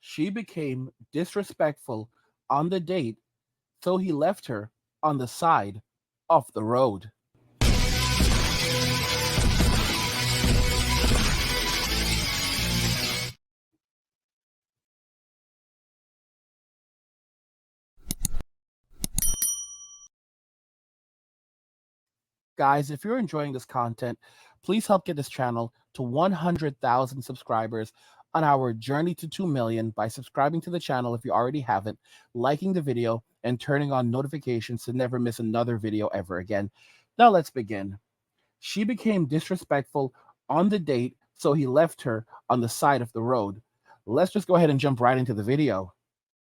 She became disrespectful on the date, so he left her on the side of the road. Guys, if you're enjoying this content, please help get this channel to 100,000 subscribers on our journey to 2 million by subscribing to the channel if you already haven't, liking the video, and turning on notifications to never miss another video ever again. Now let's begin. She became disrespectful on the date, so he left her on the side of the road. Let's just go ahead and jump right into the video.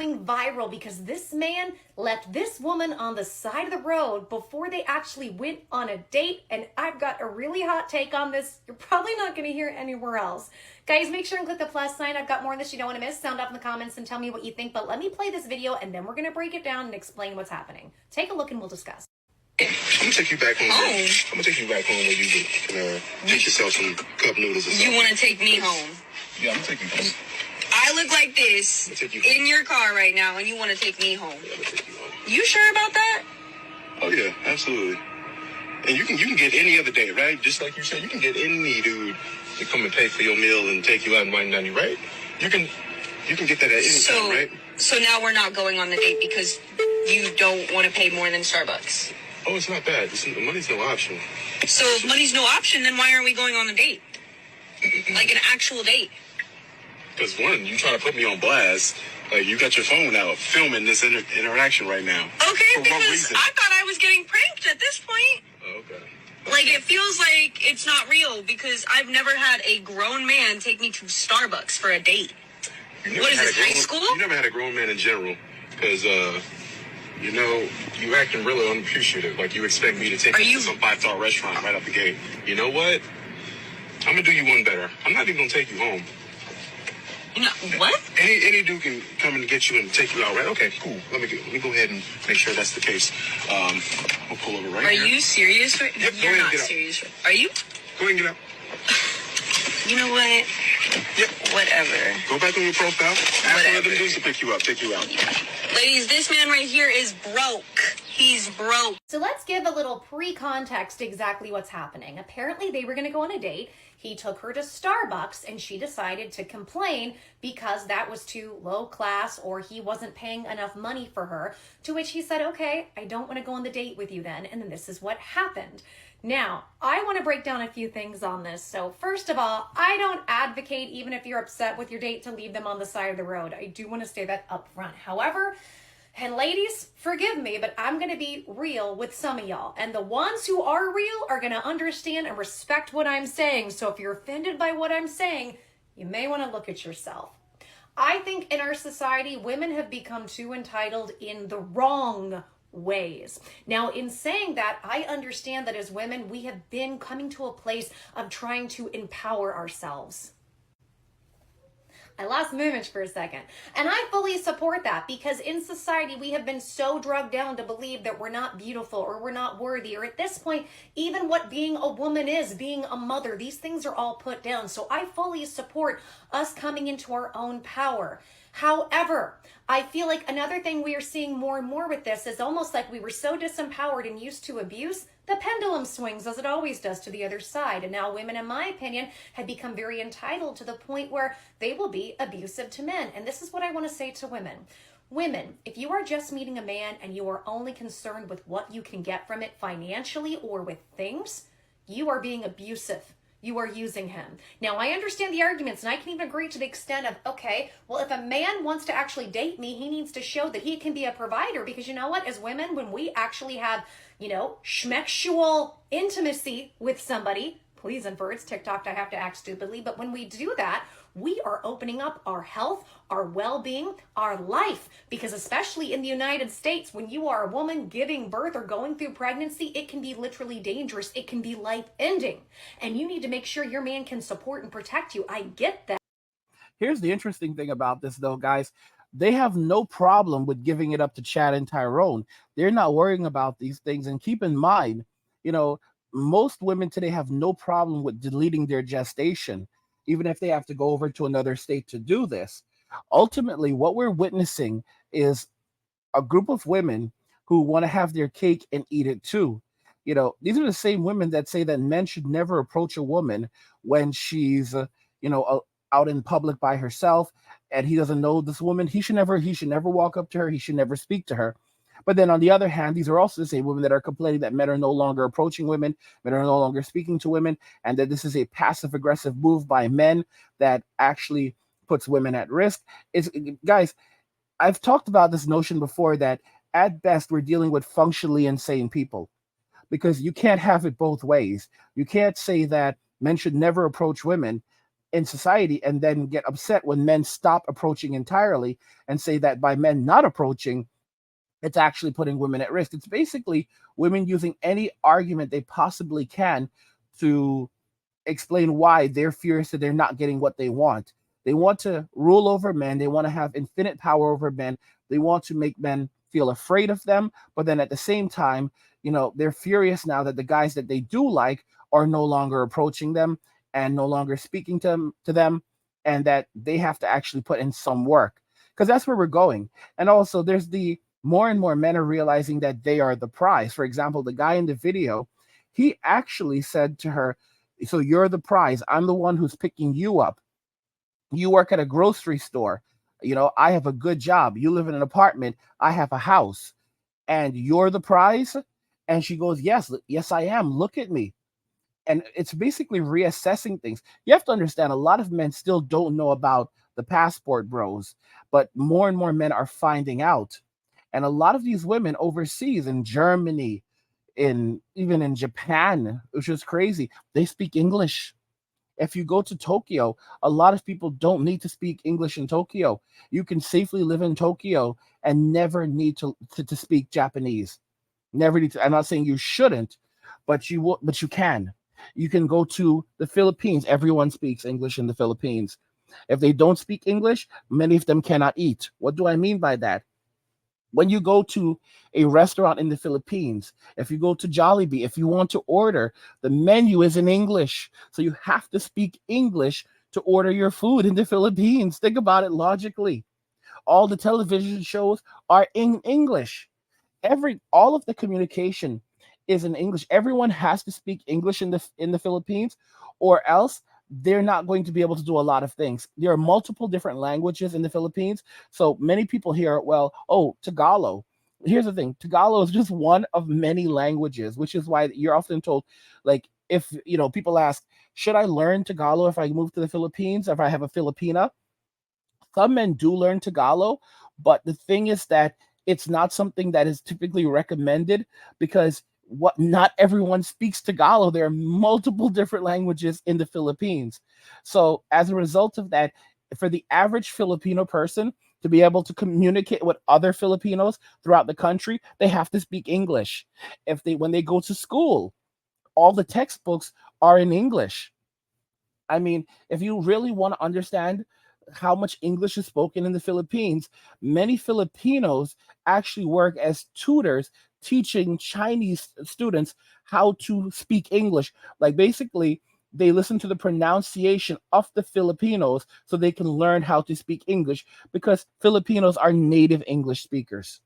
Viral because this man left this woman on the side of the road before they actually went on a date, and I've got a really hot take on this. You're probably not going to hear it anywhere else. Guys, make sure and click the plus sign. I've got more on this you don't want to miss. Sound off in the comments and tell me what you think, but let me play this video and then we're going to break it down and explain what's happening. Take a look and we'll discuss. I'm gonna take you back home. I'm gonna take you back home where you can take yourself some cup noodles or something. You want to take me home? Yeah, I'm gonna take you home. I look like this in your car right now, and you want to take me home? Yeah, I'm gonna take you home. You sure about that? Oh yeah, absolutely. And you can get any other day, right? Just like you said, you can get any dude to come and pay for your meal and take you out and wine down you, right? You can get that at any time, right? So now we're not going on the date because you don't want to pay more than Starbucks. Oh, it's not bad. Money's no option. So if money's no option, then why aren't we going on the date? Like an actual date? Because one, you trying to put me on blast. Like, you got your phone out filming this interaction right now. Okay, For because what reason? I thought I was getting pranked at this point. Oh, okay. Like, it feels like it's not real because I've never had a grown man take me to Starbucks for a date. What is this, high school? You never had a grown man in general. Because, you acting really unappreciative. Like, you expect me to take you to some 5-star restaurant right out the gate. You know what? I'm going to do you one better. I'm not even going to take you home. You know, what? Any dude can come and get you and take you out, right? Okay, cool. Let me go ahead and make sure that's the case. I'll pull over right here. Are you serious? Yep, You're not serious. Are you? Go ahead and get out. You know what? Yep. Whatever. Go back on your profile. Ask one of them dudes to pick you up, take you out. Ladies, this man right here is broke. He's broke. So let's give a little pre-context exactly what's happening. Apparently they were going to go on a date. He took her to Starbucks and she decided to complain because that was too low class or he wasn't paying enough money for her, to which he said, okay, I don't want to go on the date with you then. And then this is what happened. Now, I want to break down a few things on this. So first of all, I don't advocate, even if you're upset with your date, to leave them on the side of the road. I do want to say that up front. However, and ladies, forgive me, but I'm going to be real with some of y'all. And the ones who are real are going to understand and respect what I'm saying. So if you're offended by what I'm saying, you may want to look at yourself. I think in our society, women have become too entitled in the wrong ways. Now, in saying that, I understand that as women, we have been coming to a place of trying to empower ourselves. I lost my image for a second. And I fully support that because in society, we have been so drugged down to believe that we're not beautiful or we're not worthy, or at this point, even what being a woman is, being a mother, these things are all put down. So I fully support us coming into our own power. However, I feel like another thing we are seeing more and more with this is almost like we were so disempowered and used to abuse, the pendulum swings as it always does to the other side. And now women, in my opinion, have become very entitled to the point where they will be abusive to men. And this is what I want to say to women. Women, if you are just meeting a man and you are only concerned with what you can get from it financially or with things, you are being abusive. You are using him. Now, I understand the arguments, and I can even agree to the extent of, okay, well, if a man wants to actually date me, he needs to show that he can be a provider, because you know what? As women, when we actually have, schmexual intimacy with somebody, please and for it's TikTok, I have to act stupidly, but when we do that, we are opening up our health, our well-being, our life, because especially in the United States, when you are a woman giving birth or going through pregnancy, it can be literally dangerous. It can be life-ending, and you need to make sure your man can support and protect you. I get that. Here's the interesting thing about this, though, guys. They have no problem with giving it up to Chad and Tyrone. They're not worrying about these things. And keep in mind, most women today have no problem with deleting their gestation, even if they have to go over to another state to do this. Ultimately, what we're witnessing is a group of women who want to have their cake and eat it too. These are the same women that say that men should never approach a woman when she's, you know, uh, out in public by herself, and he doesn't know this woman. He should never walk up to her. He should never speak to her. But then on the other hand, these are also the same women that are complaining that men are no longer approaching women, men are no longer speaking to women, and that this is a passive aggressive move by men that actually puts women at risk. It's Guys, I've talked about this notion before that at best we're dealing with functionally insane people, because you can't have it both ways. You can't say that men should never approach women in society and then get upset when men stop approaching entirely, and say that by men not approaching, it's actually putting women at risk. It's basically women using any argument they possibly can to explain why they're furious that they're not getting what they want. They want to rule over men. They want to have infinite power over men. They want to make men feel afraid of them. But then at the same time, they're furious now that the guys that they do like are no longer approaching them and no longer speaking to them, and that they have to actually put in some work, because that's where we're going. And also, there's the more and more men are realizing that they are the prize. For example, the guy in the video, he actually said to her, so you're the prize. I'm the one who's picking you up. You work at a grocery store. I have a good job. You live in an apartment. I have a house. And you're the prize? And she goes, yes, yes, I am. Look at me. And it's basically reassessing things. You have to understand, a lot of men still don't know about the passport bros, but more and more men are finding out. And a lot of these women overseas in Germany, even in Japan, which is crazy, they speak English. If you go to Tokyo, a lot of people don't need to speak English in Tokyo. You can safely live in Tokyo and never need to speak Japanese. Never need to. I'm not saying you shouldn't, but you will, but you can. You can go to the Philippines. Everyone speaks English in the Philippines. If they don't speak English, many of them cannot eat. What do I mean by that? When you go to a restaurant in the Philippines, if you go to Jollibee, if you want to order, the menu is in English. So you have to speak English to order your food in the Philippines. Think about it logically. All the television shows are in English. All of the communication is in English. Everyone has to speak English in the Philippines, or else they're not going to be able to do a lot of things. There are multiple different languages in the Philippines. So many people hear, well, oh, Tagalog. Here's the thing, Tagalog is just one of many languages, which is why you're often told, like, if people ask, should I learn Tagalog if I move to the Philippines, if I have a Filipina? Some men do learn Tagalog, but the thing is that it's not something that is typically recommended, because what not everyone speaks Tagalog. There are multiple different languages in the Philippines. So as a result of that, for the average Filipino person to be able to communicate with other Filipinos throughout the country, they have to speak English. If they When they go to school, all the textbooks are in English. I mean, if you really want to understand how much English is spoken in the Philippines, many Filipinos actually work as tutors teaching Chinese students how to speak English. Like, basically, they listen to the pronunciation of the Filipinos so they can learn how to speak English, because Filipinos are native English speakers.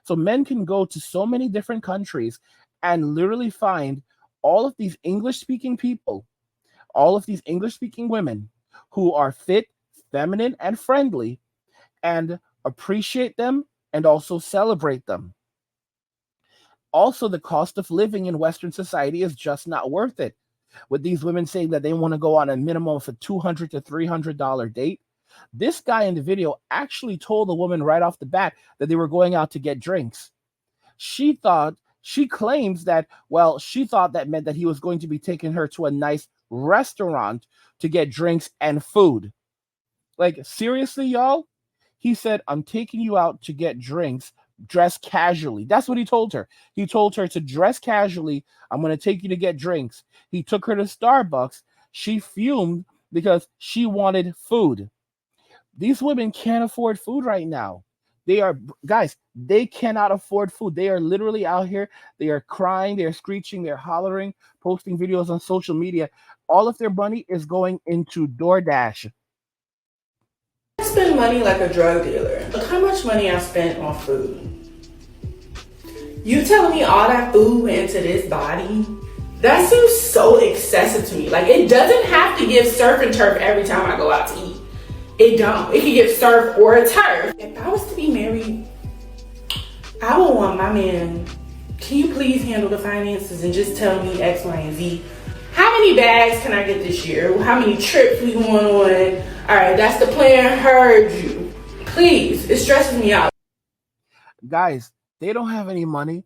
So men can go to so many different countries and literally find all of these English speaking people, all of these English speaking women who are fit, feminine, and friendly, and appreciate them and also celebrate them. Also, the cost of living in Western society is just not worth it. With these women saying that they want to go on a minimum of a $200 to $300 date, this guy in the video actually told the woman right off the bat that they were going out to get drinks. She claims that, well, she thought that meant that he was going to be taking her to a nice restaurant to get drinks and food. Like, seriously, y'all? He said, I'm taking you out to get drinks, dress casually. That's what he told her. He told her to dress casually. I'm going to take you to get drinks. He took her to Starbucks. She fumed because she wanted food. These women can't afford food right now. Guys, they cannot afford food. They are literally out here. They are crying, they're screeching, they're hollering, posting videos on social media. All of their money is going into DoorDash. spend money like a drug dealer. Look how much money I spent on food. You telling me all that food went into this body? That seems so excessive to me. Like, it doesn't have to give surf and turf every time I go out to eat. It don't. It can give surf or a turf. If I was to be married, I would want my man, can you please handle the finances and just tell me X, Y, and Z? How many bags can I get this year? How many trips we going on? All right, that's the plan. Heard you. Please, it stresses me out. Guys, they don't have any money.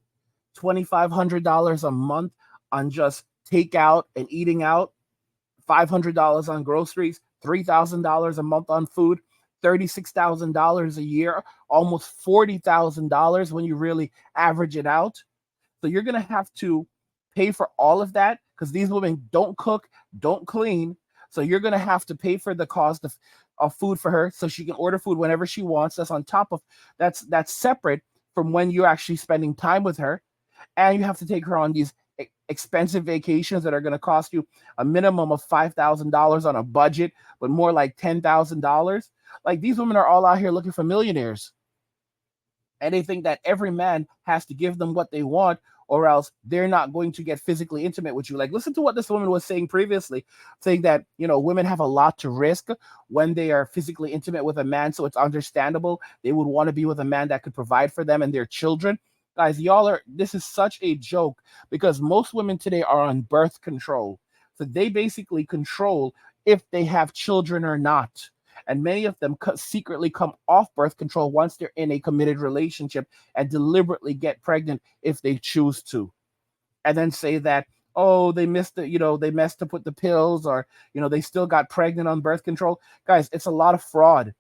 $2,500 a month on just takeout and eating out. $500 on groceries. $3,000 a month on food. $36,000 a year. Almost $40,000 when you really average it out. So you're going to have to pay for all of that because these women don't cook, don't clean. So you're going to have to pay for the cost of food for her so she can order food whenever she wants. That's on top of, that's separate from when you're actually spending time with her. And you have to take her on these expensive vacations that are going to cost you a minimum of $5,000 on a budget, but more like $10,000. Like, these women are all out here looking for millionaires. And they think that every man has to give them what they want, or else they're not going to get physically intimate with you. Like, listen to what this woman was saying previously, saying that, you know, women have a lot to risk when they are physically intimate with a man. So it's understandable they would want to be with a man that could provide for them and their children. Guys, this is such a joke because most women today are on birth control. So they basically control if they have children or not. And many of them secretly come off birth control once they're in a committed relationship and deliberately get pregnant if they choose to. And then say that, oh, they missed it, they messed up with the pills, or, they still got pregnant on birth control. Guys, it's a lot of fraud.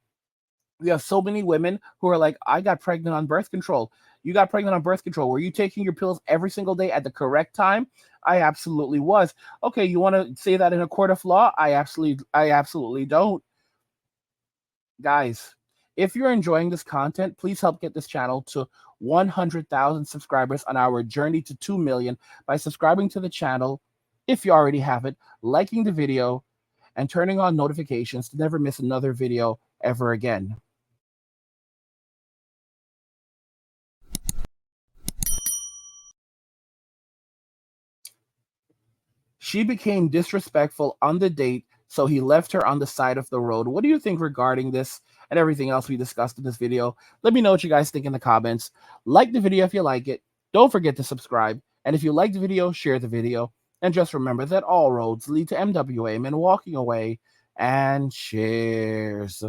We have so many women who are like, I got pregnant on birth control. You got pregnant on birth control. Were you taking your pills every single day at the correct time? I absolutely was. Okay, you want to say that in a court of law? I absolutely don't. Guys, if you're enjoying this content, please help get this channel to 100,000 subscribers on our journey to 2 million by subscribing to the channel if you already have it, liking the video, and turning on notifications to never miss another video ever again. She became disrespectful on the date, so he left her on the side of the road. What do you think regarding this and everything else we discussed in this video? Let me know what you guys think in the comments. Like the video if you like it. Don't forget to subscribe. And if you like the video, share the video. And just remember that all roads lead to MWA, men walking away. And cheers.